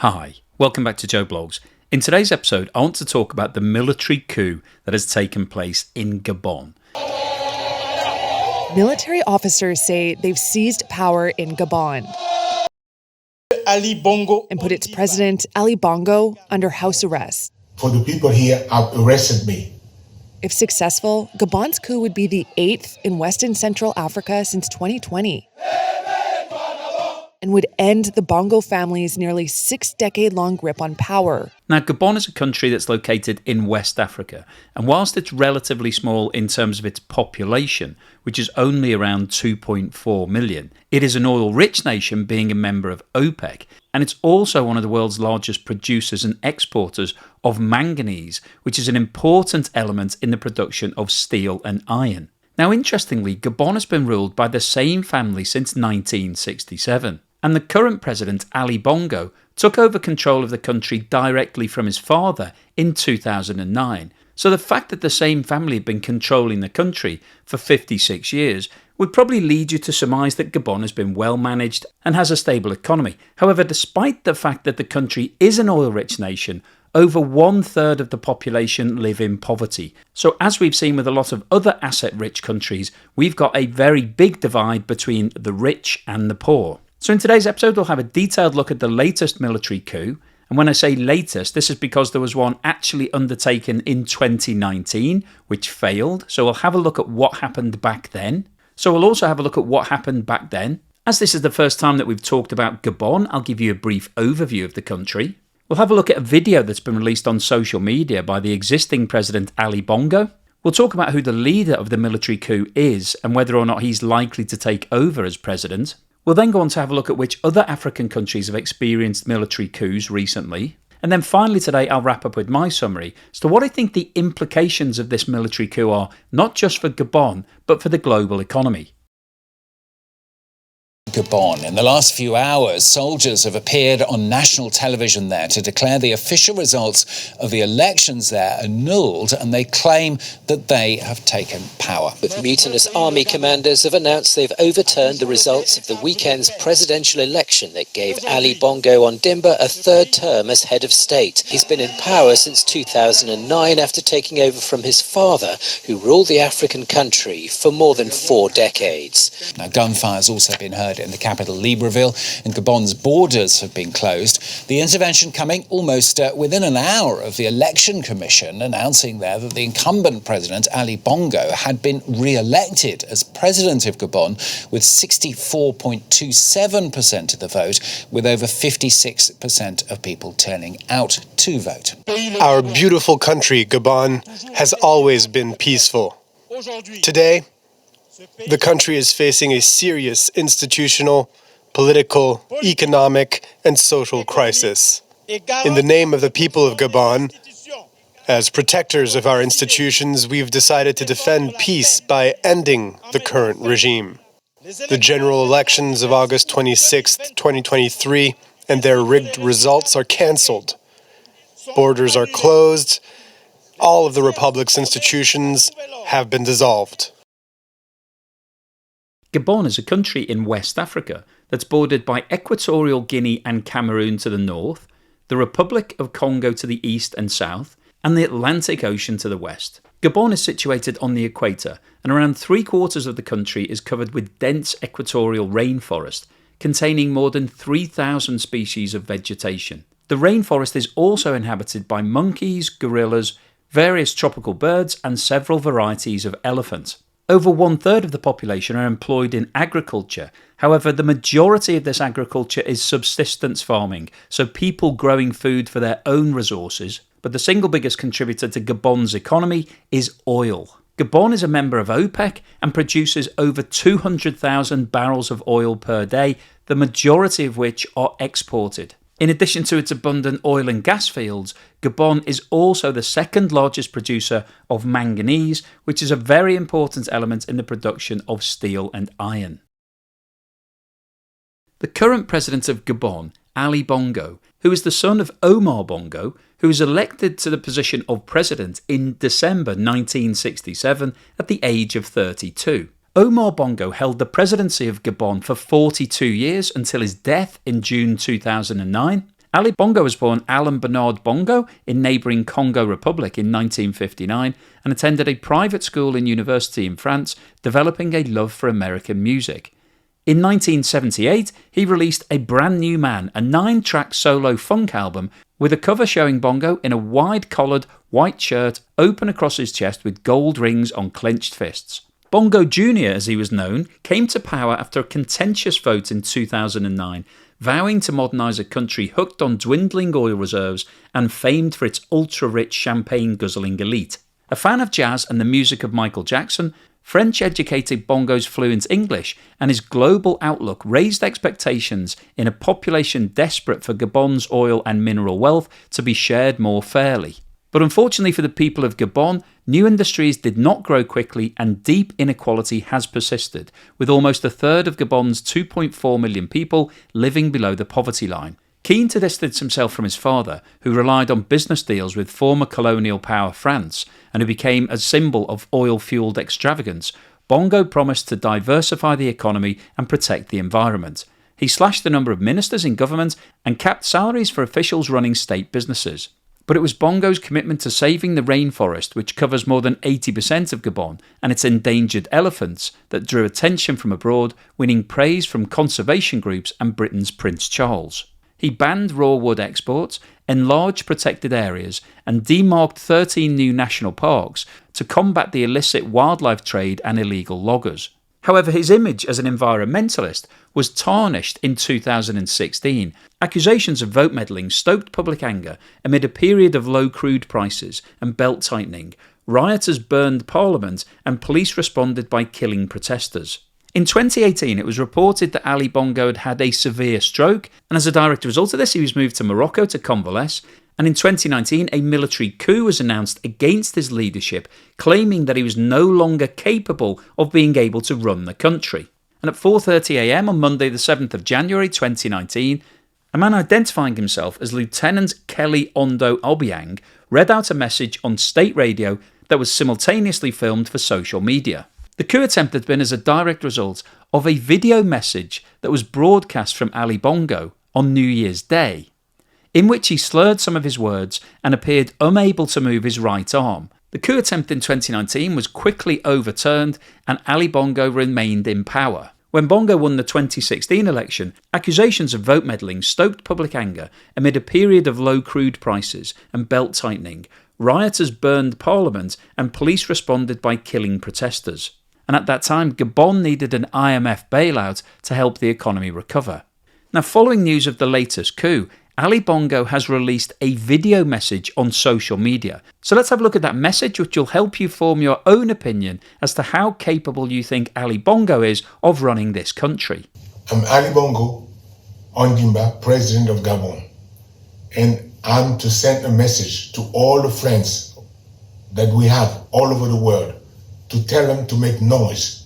Hi, welcome back to Joe Blogs. In today's episode, I want to talk about the military coup that has taken place in Gabon. Military officers say they've seized power in Gabon Ali Bongo and put its president, Ali Bongo, under house arrest. For the people here have arrested me. If successful, Gabon's coup would be the 8th in West and Central Africa since 2020 and would end the Bongo family's nearly 6-decade-long grip on power. Now, Gabon is a country that's located in West Africa, and whilst it's relatively small in terms of its population, which is only around 2.4 million, it is an oil-rich nation being a member of OPEC, and it's also one of the world's largest producers and exporters of manganese, which is an important element in the production of steel and iron. Now, interestingly, Gabon has been ruled by the same family since 1967, and the current president, Ali Bongo, took over control of the country directly from his father in 2009. So the fact that the same family had been controlling the country for 56 years would probably lead you to surmise that Gabon has been well managed and has a stable economy. However, despite the fact that the country is an oil-rich nation, over 1/3 of the population live in poverty. So as we've seen with a lot of other asset-rich countries, we've got a very big divide between the rich and the poor. So in today's episode, we'll have a detailed look at the latest military coup. And when I say latest, this is because there was one actually undertaken in 2019, which failed. So we'll have a look at what happened back then. So we'll also have a look at what happened back then. As this is the first time that we've talked about Gabon, I'll give you a brief overview of the country. We'll have a look at a video that's been released on social media by the existing President Ali Bongo. We'll talk about who the leader of the military coup is and whether or not he's likely to take over as president. We'll then go on to have a look at which other African countries have experienced military coups recently. And then finally today, I'll wrap up with my summary as to what I think the implications of this military coup are, not just for Gabon, but for the global economy. Gabon. In the last few hours, soldiers have appeared on national television there to declare the official results of the elections there annulled, and they claim that they have taken power. But mutinous army commanders have announced they've overturned the results of the weekend's presidential election that gave Ali Bongo Ondimba a third term as head of state. He's been in power since 2009 after taking over from his father, who ruled the African country for more than 4 decades. Now, gunfire's also been heard in the capital Libreville, and Gabon's borders have been closed. The intervention coming almost within an hour of the election commission announcing there that the incumbent president, Ali Bongo, had been re-elected as president of Gabon with 64.27% of the vote, with over 56% of people turning out to vote. Our beautiful country, Gabon, has always been peaceful. Today, the country is facing a serious institutional, political, economic, and social crisis. In the name of the people of Gabon, as protectors of our institutions, we've decided to defend peace by ending the current regime. The general elections of August 26, 2023, and their rigged results are cancelled. Borders are closed. All of the Republic's institutions have been dissolved. Gabon is a country in West Africa that's bordered by Equatorial Guinea and Cameroon to the north, the Republic of Congo to the east and south, and the Atlantic Ocean to the west. Gabon is situated on the equator, and around 3/4 of the country is covered with dense equatorial rainforest, containing more than 3,000 species of vegetation. The rainforest is also inhabited by monkeys, gorillas, various tropical birds, and several varieties of elephant. Over 1/3 of the population are employed in agriculture. However, the majority of this agriculture is subsistence farming, so people growing food for their own resources. But the single biggest contributor to Gabon's economy is oil. Gabon is a member of OPEC and produces over 200,000 barrels of oil per day, the majority of which are exported. In addition to its abundant oil and gas fields, Gabon is also the second largest producer of manganese, which is a very important element in the production of steel and iron. The current president of Gabon, Ali Bongo, who is the son of Omar Bongo, who was elected to the position of president in December 1967 at the age of 32. Omar Bongo held the presidency of Gabon for 42 years until his death in June 2009, Ali Bongo was born Alain Bernard Bongo in neighbouring Congo Republic in 1959 and attended a private school and university in France, developing a love for American music. In 1978, he released A Brand New Man, a 9-track solo funk album with a cover showing Bongo in a wide-collared white shirt open across his chest with gold rings on clenched fists. Bongo Jr., as he was known, came to power after a contentious vote in 2009, vowing to modernise a country hooked on dwindling oil reserves and famed for its ultra-rich champagne-guzzling elite. A fan of jazz and the music of Michael Jackson, French-educated Bongo's fluent English and his global outlook raised expectations in a population desperate for Gabon's oil and mineral wealth to be shared more fairly. But unfortunately for the people of Gabon, new industries did not grow quickly and deep inequality has persisted, with almost a third of Gabon's 2.4 million people living below the poverty line. Keen to distance himself from his father, who relied on business deals with former colonial power France and who became a symbol of oil-fueled extravagance, Bongo promised to diversify the economy and protect the environment. He slashed the number of ministers in government and capped salaries for officials running state businesses. But it was Bongo's commitment to saving the rainforest, which covers more than 80% of Gabon, and its endangered elephants that drew attention from abroad, winning praise from conservation groups and Britain's Prince Charles. He banned raw wood exports, enlarged protected areas, and demarked 13 new national parks to combat the illicit wildlife trade and illegal loggers. However, his image as an environmentalist was tarnished in 2016. Accusations of vote meddling stoked public anger amid a period of low crude prices and belt-tightening. Rioters burned parliament and police responded by killing protesters. In 2018, it was reported that Ali Bongo had had a severe stroke, and as a direct result of this, he was moved to Morocco to convalesce. And in 2019, a military coup was announced against his leadership, claiming that he was no longer capable of being able to run the country. And at 4:30 a.m. on Monday the 7th of January 2019, a man identifying himself as Lieutenant Kelly Ondo Obiang read out a message on state radio that was simultaneously filmed for social media. The coup attempt had been as a direct result of a video message that was broadcast from Ali Bongo on New Year's Day, in which he slurred some of his words and appeared unable to move his right arm. The coup attempt in 2019 was quickly overturned and Ali Bongo remained in power. When Bongo won the 2016 election, accusations of vote meddling stoked public anger amid a period of low crude prices and belt-tightening. Rioters burned parliament and police responded by killing protesters. And at that time, Gabon needed an IMF bailout to help the economy recover. Now, following news of the latest coup, Ali Bongo has released a video message on social media. So let's have a look at that message, which will help you form your own opinion as to how capable you think Ali Bongo is of running this country. I'm Ali Bongo Ondimba, President of Gabon, and I'm to send a message to all the friends that we have all over the world to tell them to make noise,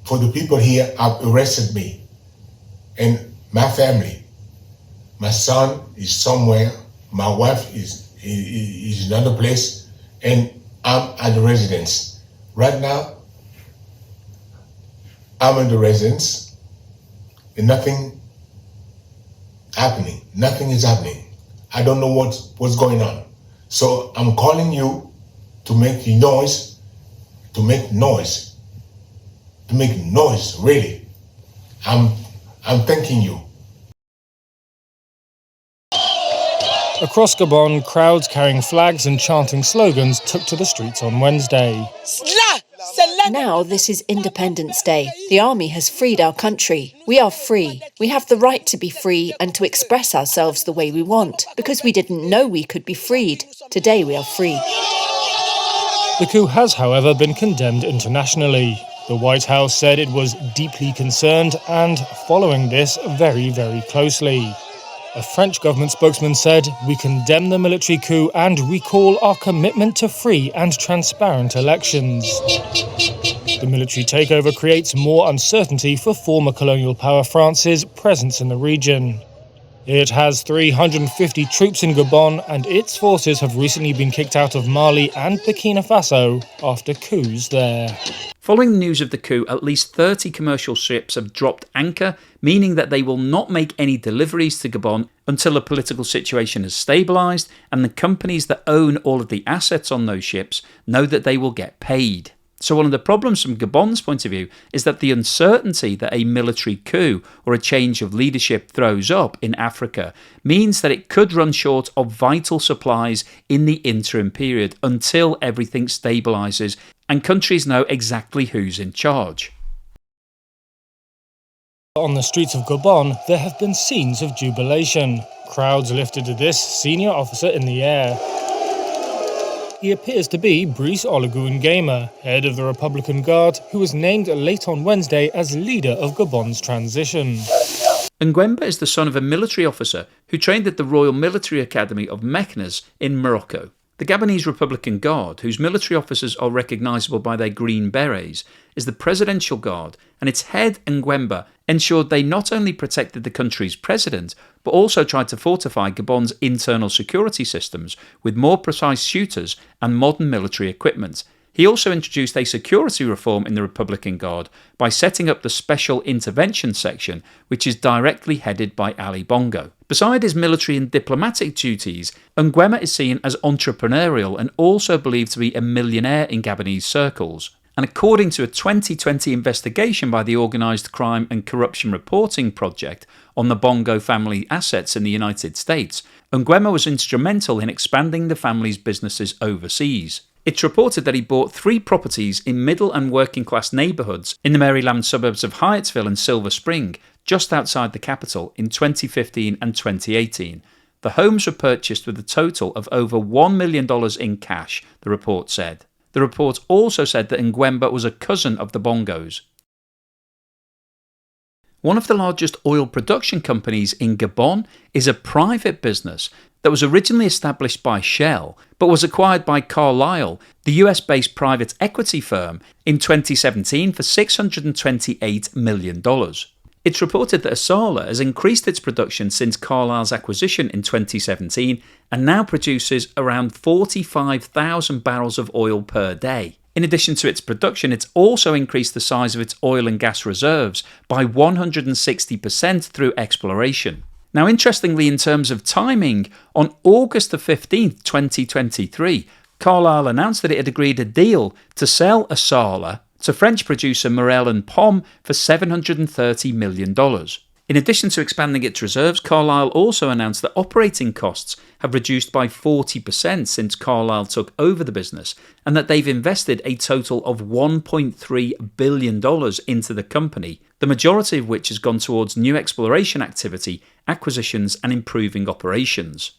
For the people here have arrested me and my family. My son is somewhere, my wife is in another place, and I'm at the residence. Right now, I'm in the residence and nothing is happening. I don't know what's going on. So I'm calling you to make noise, really. I'm thanking you. Across Gabon, crowds carrying flags and chanting slogans took to the streets on Wednesday. Now this is Independence Day. The army has freed our country. We are free. We have the right to be free and to express ourselves the way we want, because we didn't know we could be freed. Today we are free. The coup has, however, been condemned internationally. The White House said it was deeply concerned and following this very, very closely. A French government spokesman said, "We condemn the military coup and recall our commitment to free and transparent elections." The military takeover creates more uncertainty for former colonial power France's presence in the region. It has 350 troops in Gabon, and its forces have recently been kicked out of Mali and Burkina Faso after coups there. Following the news of the coup, at least 30 commercial ships have dropped anchor, meaning that they will not make any deliveries to Gabon until the political situation has stabilised and the companies that own all of the assets on those ships know that they will get paid. So one of the problems from Gabon's point of view is that the uncertainty that a military coup or a change of leadership throws up in Africa means that it could run short of vital supplies in the interim period until everything stabilises and countries know exactly who's in charge. On the streets of Gabon, there have been scenes of jubilation. Crowds lifted this senior officer in the air. He appears to be Brice Oligui Nguema, head of the Republican Guard, who was named late on Wednesday as leader of Gabon's transition. Nguema is the son of a military officer who trained at the Royal Military Academy of Meknes in Morocco. The Gabonese Republican Guard, whose military officers are recognisable by their green berets, is the Presidential Guard, and its head, Nguema, ensured they not only protected the country's president, but also tried to fortify Gabon's internal security systems with more precise shooters and modern military equipment. He also introduced a security reform in the Republican Guard by setting up the Special Intervention Section, which is directly headed by Ali Bongo. Beside his military and diplomatic duties, Nguema is seen as entrepreneurial and also believed to be a millionaire in Gabonese circles. And according to a 2020 investigation by the Organised Crime and Corruption Reporting Project on the Bongo family assets in the United States, Nguema was instrumental in expanding the family's businesses overseas. It's reported that he bought 3 properties in middle and working class neighbourhoods in the Maryland suburbs of Hyattsville and Silver Spring, just outside the capital, in 2015 and 2018. The homes were purchased with a total of over $1 million in cash, the report said. The report also said that Nguema was a cousin of the Bongos. One of the largest oil production companies in Gabon is a private business that was originally established by Shell, but was acquired by Carlyle, the US-based private equity firm, in 2017 for $628 million. It's reported that Assala has increased its production since Carlyle's acquisition in 2017 and now produces around 45,000 barrels of oil per day. In addition to its production, it's also increased the size of its oil and gas reserves by 160% through exploration. Now, interestingly, in terms of timing, on August the 15th, 2023, Carlyle announced that it had agreed a deal to sell Assala to French producer Morel & Pomme for $730 million. In addition to expanding its reserves, Carlyle also announced that operating costs have reduced by 40% since Carlyle took over the business, and that they've invested a total of $1.3 billion into the company, the majority of which has gone towards new exploration activity, acquisitions, and improving operations.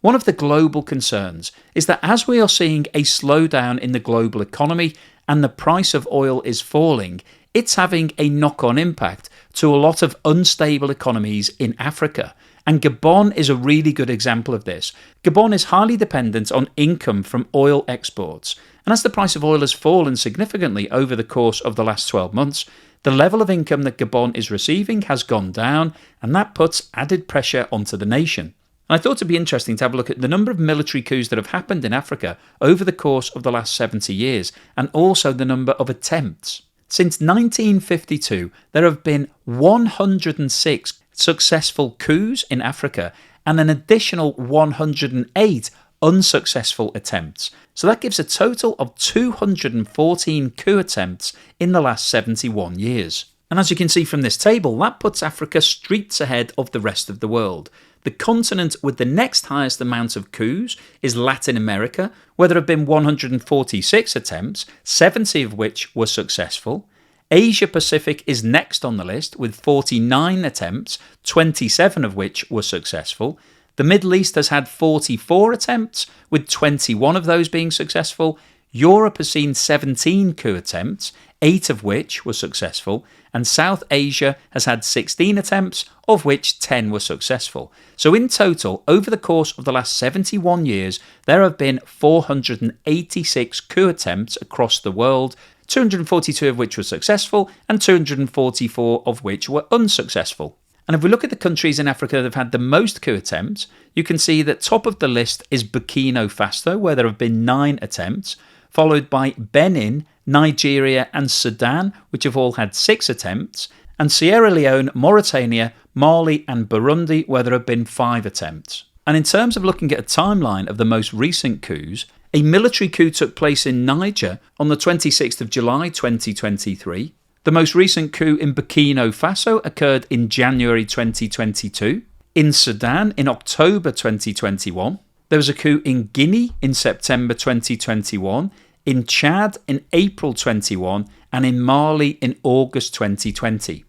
One of the global concerns is that as we are seeing a slowdown in the global economy and the price of oil is falling, it's having a knock-on impact to a lot of unstable economies in Africa. And Gabon is a really good example of this. Gabon is highly dependent on income from oil exports. And as the price of oil has fallen significantly over the course of the last 12 months, the level of income that Gabon is receiving has gone down, and that puts added pressure onto the nation. And I thought it'd be interesting to have a look at the number of military coups that have happened in Africa over the course of the last 70 years, and also the number of attempts. Since 1952, there have been 106 successful coups in Africa and an additional 108 unsuccessful attempts. So that gives a total of 214 coup attempts in the last 71 years. And as you can see from this table, that puts Africa streets ahead of the rest of the world. The continent with the next highest amount of coups is Latin America, where there have been 146 attempts, 70 of which were successful. Asia Pacific is next on the list with 49 attempts, 27 of which were successful. The Middle East has had 44 attempts, with 21 of those being successful. Europe has seen 17 coup attempts, 8 of which were successful, and South Asia has had 16 attempts, of which 10 were successful. So in total, over the course of the last 71 years, there have been 486 coup attempts across the world, 242 of which were successful and 244 of which were unsuccessful. And if we look at the countries in Africa that have had the most coup attempts, you can see that top of the list is Burkina Faso, where there have been 9 attempts, followed by Benin, Nigeria and Sudan, which have all had 6 attempts, and Sierra Leone, Mauritania, Mali and Burundi, where there have been 5 attempts. And in terms of looking at a timeline of the most recent coups, a military coup took place in Niger on the 26th of July 2023. The most recent coup in Burkina Faso occurred in January 2022. In Sudan in October 2021. There was a coup in Guinea in September 2021. In Chad in April 21 and in Mali in August 2020.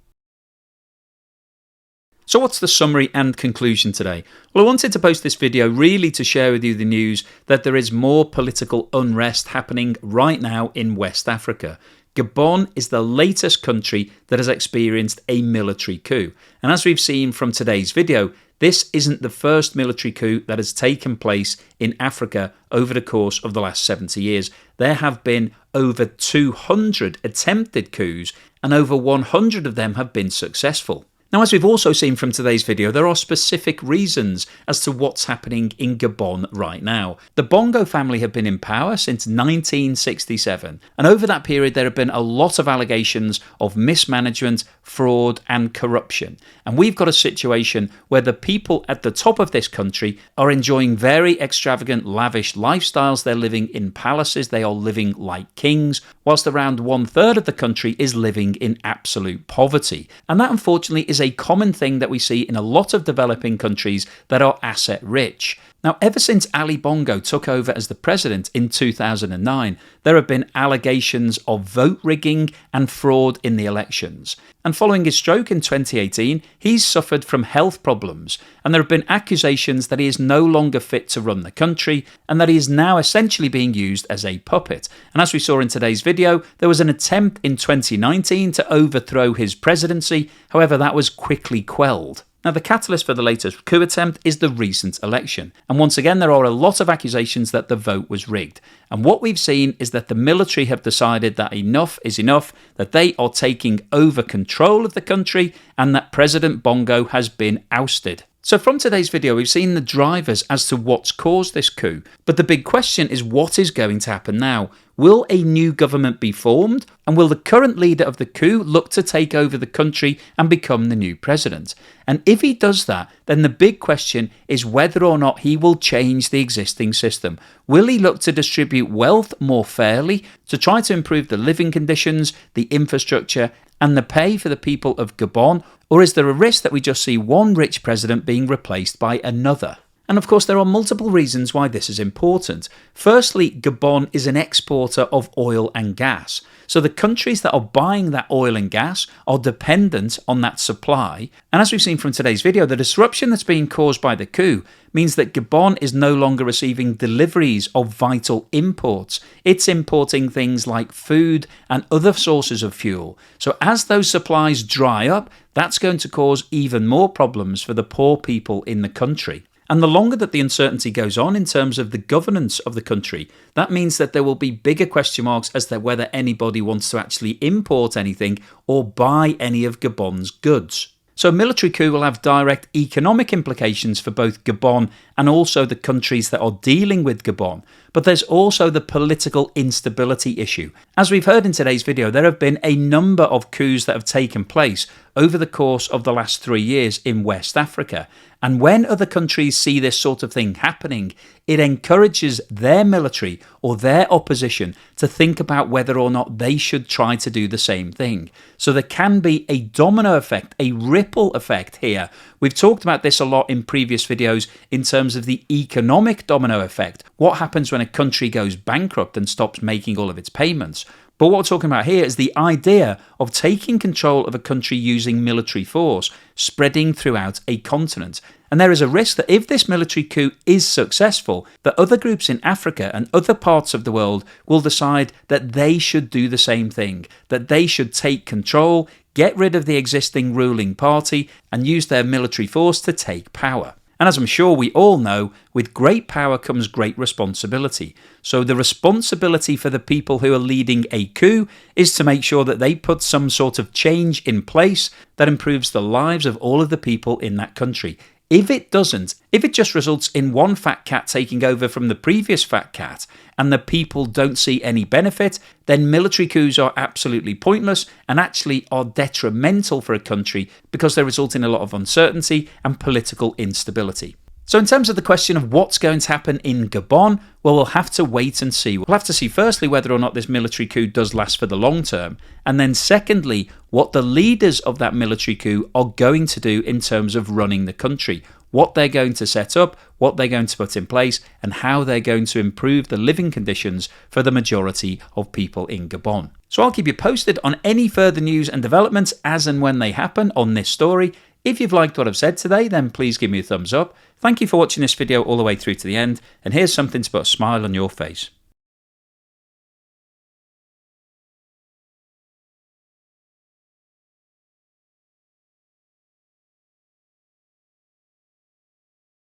So what's the summary and conclusion today? Well, I wanted to post this video really to share with you the news that there is more political unrest happening right now in West Africa. Gabon is the latest country that has experienced a military coup. And as we've seen from today's video, this isn't the first military coup that has taken place in Africa over the course of the last 70 years. There have been over 200 attempted coups and over 100 of them have been successful. Now, as we've also seen from today's video, there are specific reasons as to what's happening in Gabon right now. The Bongo family have been in power since 1967, and over that period there have been a lot of allegations of mismanagement, fraud and corruption. And we've got a situation where the people at the top of this country are enjoying very extravagant, lavish lifestyles. They're living in palaces, they are living like kings, whilst around 1/3 of the country is living in absolute poverty. And that unfortunately is a common thing that we see in a lot of developing countries that are asset rich. Now, ever since Ali Bongo took over as the president in 2009, there have been allegations of vote rigging and fraud in the elections. And following his stroke in 2018, he's suffered from health problems, and there have been accusations that he is no longer fit to run the country and that he is now essentially being used as a puppet. And as we saw in today's video, there was an attempt in 2019 to overthrow his presidency. However, that was quickly quelled. Now, the catalyst for the latest coup attempt is the recent election. And once again, there are a lot of accusations that the vote was rigged. And what we've seen is that the military have decided that enough is enough, that they are taking over control of the country, and that President Bongo has been ousted. So from today's video, we've seen the drivers as to what's caused this coup. But the big question is what is going to happen now? Will a new government be formed? And will the current leader of the coup look to take over the country and become the new president? And if he does that, then the big question is whether or not he will change the existing system. Will he look to distribute wealth more fairly to try to improve the living conditions, the infrastructure, and the pay for the people of Gabon? Or is there a risk that we just see one rich president being replaced by another? And of course, there are multiple reasons why this is important. Firstly, Gabon is an exporter of oil and gas. So the countries that are buying that oil and gas are dependent on that supply. And as we've seen from today's video, the disruption that's being caused by the coup means that Gabon is no longer receiving deliveries of vital imports. It's importing things like food and other sources of fuel. So as those supplies dry up, that's going to cause even more problems for the poor people in the country. And the longer that the uncertainty goes on in terms of the governance of the country, that means that there will be bigger question marks as to whether anybody wants to actually import anything or buy any of Gabon's goods. So a military coup will have direct economic implications for both Gabon and also the countries that are dealing with Gabon. But there's also the political instability issue. As we've heard in today's video, there have been a number of coups that have taken place over the course of the last 3 years in West Africa. And when other countries see this sort of thing happening, it encourages their military or their opposition to think about whether or not they should try to do the same thing. So there can be a domino effect, a ripple effect here. We've talked about this a lot in previous videos in terms of the economic domino effect. What happens when a country goes bankrupt and stops making all of its payments? But what we're talking about here is the idea of taking control of a country using military force, spreading throughout a continent. And there is a risk that if this military coup is successful, that other groups in Africa and other parts of the world will decide that they should do the same thing, that they should take control, get rid of the existing ruling party, and use their military force to take power. And as I'm sure we all know, with great power comes great responsibility. So the responsibility for the people who are leading a coup is to make sure that they put some sort of change in place that improves the lives of all of the people in that country. If it doesn't, if it just results in one fat cat taking over from the previous fat cat and the people don't see any benefit, then military coups are absolutely pointless and actually are detrimental for a country because they result in a lot of uncertainty and political instability. So in terms of the question of what's going to happen in Gabon, well, we'll have to wait and see. We'll have to see firstly whether or not this military coup does last for the long term, and then secondly, what the leaders of that military coup are going to do in terms of running the country, what they're going to set up, what they're going to put in place, and how they're going to improve the living conditions for the majority of people in Gabon. So I'll keep you posted on any further news and developments as and when they happen on this story. If you've liked what I've said today, then please give me a thumbs up. Thank you for watching this video all the way through to the end, and here's something to put a smile on your face.